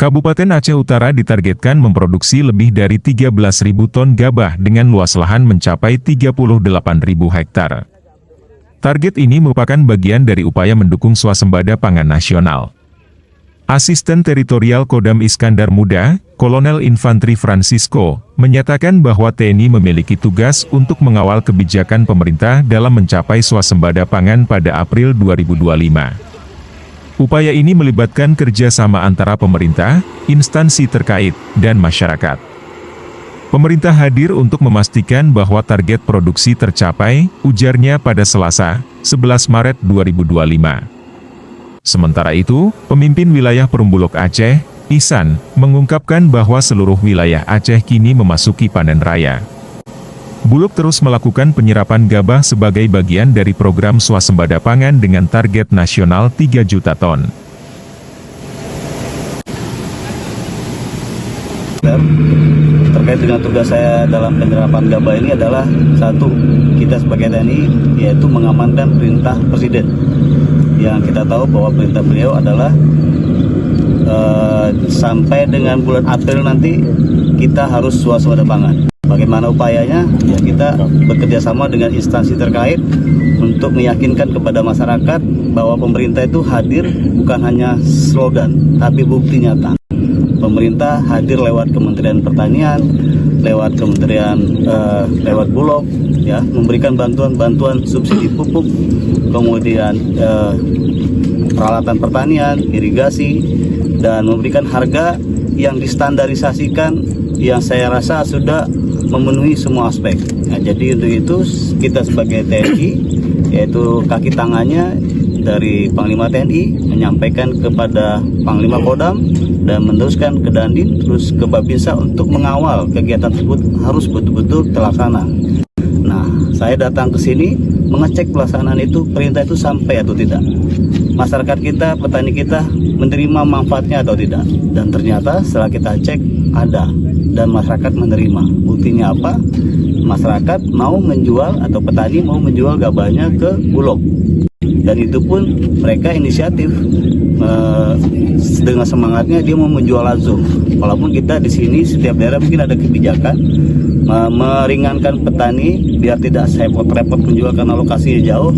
Kabupaten Aceh Utara ditargetkan memproduksi lebih dari 13.000 ton gabah dengan luas lahan mencapai 38.000 hektar. Target ini merupakan bagian dari upaya mendukung swasembada pangan nasional. Asisten Teritorial Kodam Iskandar Muda, Kolonel Infantri Francisco, menyatakan bahwa TNI memiliki tugas untuk mengawal kebijakan pemerintah dalam mencapai swasembada pangan pada April 2025. Upaya ini melibatkan kerjasama antara pemerintah, instansi terkait, dan masyarakat. Pemerintah hadir untuk memastikan bahwa target produksi tercapai, ujarnya pada Selasa, 11 Maret 2025. Sementara itu, pemimpin wilayah Perumbulok Aceh, Ihsan, mengungkapkan bahwa seluruh wilayah Aceh kini memasuki panen raya. Bulog terus melakukan penyerapan gabah sebagai bagian dari program swasembada pangan dengan target nasional 3 juta ton. Terkait dengan tugas saya dalam penyerapan gabah ini adalah satu, kita sebagai TNI yaitu mengamankan perintah Presiden. Yang kita tahu bahwa perintah beliau adalah sampai dengan bulan April nanti kita harus swasembada pangan. Bagaimana upayanya? Ya, kita bekerja sama dengan instansi terkait untuk meyakinkan kepada masyarakat bahwa pemerintah itu hadir bukan hanya slogan, tapi bukti nyata. Pemerintah hadir lewat Kementerian Pertanian, lewat lewat Bulog, ya, memberikan bantuan subsidi pupuk, kemudian peralatan pertanian, irigasi, dan memberikan harga yang distandarisasikan yang saya rasa sudah memenuhi semua aspek. Nah, jadi untuk itu kita sebagai TNI, yaitu kaki tangannya dari Panglima TNI, menyampaikan kepada Panglima Kodam dan meneruskan ke Dandim terus ke Babinsa untuk mengawal kegiatan tersebut harus betul-betul terlaksana. Nah, saya datang ke sini mengecek pelaksanaan itu, perintah itu sampai atau tidak. Masyarakat kita, petani kita menerima manfaatnya atau tidak. Dan ternyata setelah kita cek ada dan masyarakat menerima. Buktinya apa? Masyarakat mau menjual atau petani mau menjual gabahnya ke Bulog. Dan itu pun mereka inisiatif dengan semangatnya dia mau menjual langsung. Walaupun kita di sini setiap daerah mungkin ada kebijakan meringankan petani biar tidak repot-repot menjual karena lokasinya jauh,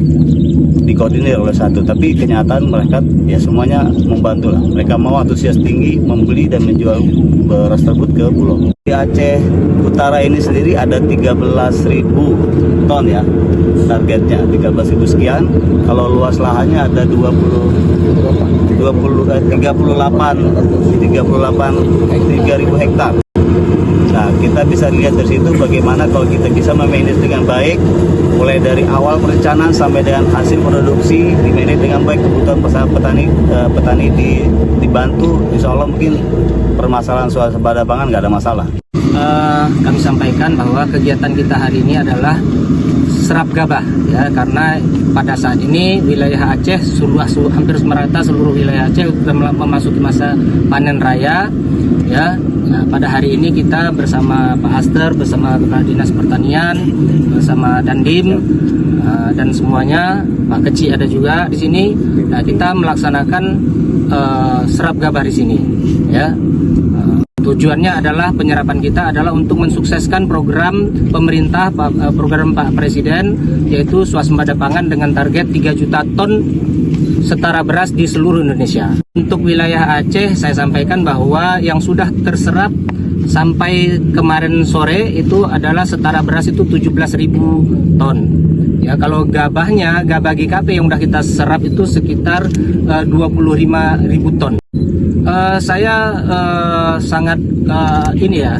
dikoordinir oleh satu, tapi kenyataan mereka ya semuanya membantu lah. Mereka mau antusias tinggi membeli dan menjual beras tersebut ke Bulog. Di Aceh Utara ini sendiri ada 13.000 ton ya targetnya, 13.000 sekian. Kalau luas lahannya ada 3.000 hektar. Nah, kita bisa lihat dari situ bagaimana kalau kita bisa memanage dengan baik, mulai dari awal perencanaan sampai dengan hasil produksi dimanage dengan baik, kebutuhan petani dibantu, insya Allah mungkin permasalahan swasembada pangan nggak ada masalah. Kami sampaikan bahwa kegiatan kita hari ini adalah serap gabah ya, karena pada saat ini wilayah Aceh hampir merata seluruh wilayah Aceh sudah memasuki masa panen raya ya. Nah, pada hari ini kita bersama Pak Aster, bersama Kepala Dinas Pertanian, bersama Dandim dan semuanya, Pak Keci ada juga di sini. Nah, kita melaksanakan serap gabah di sini ya. Tujuannya adalah penyerapan kita adalah untuk mensukseskan program pemerintah, program Pak Presiden, yaitu swasembada pangan dengan target 3 juta ton setara beras di seluruh Indonesia. Untuk wilayah Aceh, saya sampaikan bahwa yang sudah terserap sampai kemarin sore itu adalah setara beras itu 17.000 ton. Ya, kalau gabahnya, gabah GKP yang sudah kita serap itu sekitar 25.000 ton. Saya sangat ini ya,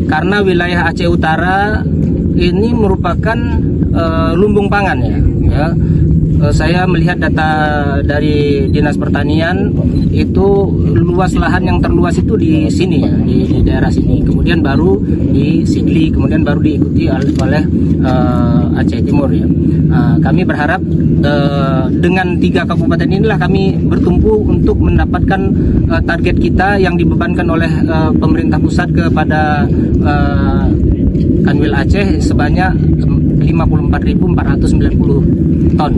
karena wilayah Aceh Utara ini merupakan lumbung pangan ya. Saya melihat data dari Dinas Pertanian itu luas lahan yang terluas itu di sini ya, di daerah sini. Kemudian baru di Sigli, kemudian baru diikuti oleh Aceh Timur ya. Kami berharap dengan 3 kabupaten inilah kami bertumpu untuk mendapatkan target kita yang dibebankan oleh pemerintah pusat kepada Kanwil Aceh sebanyak 54.490 ton.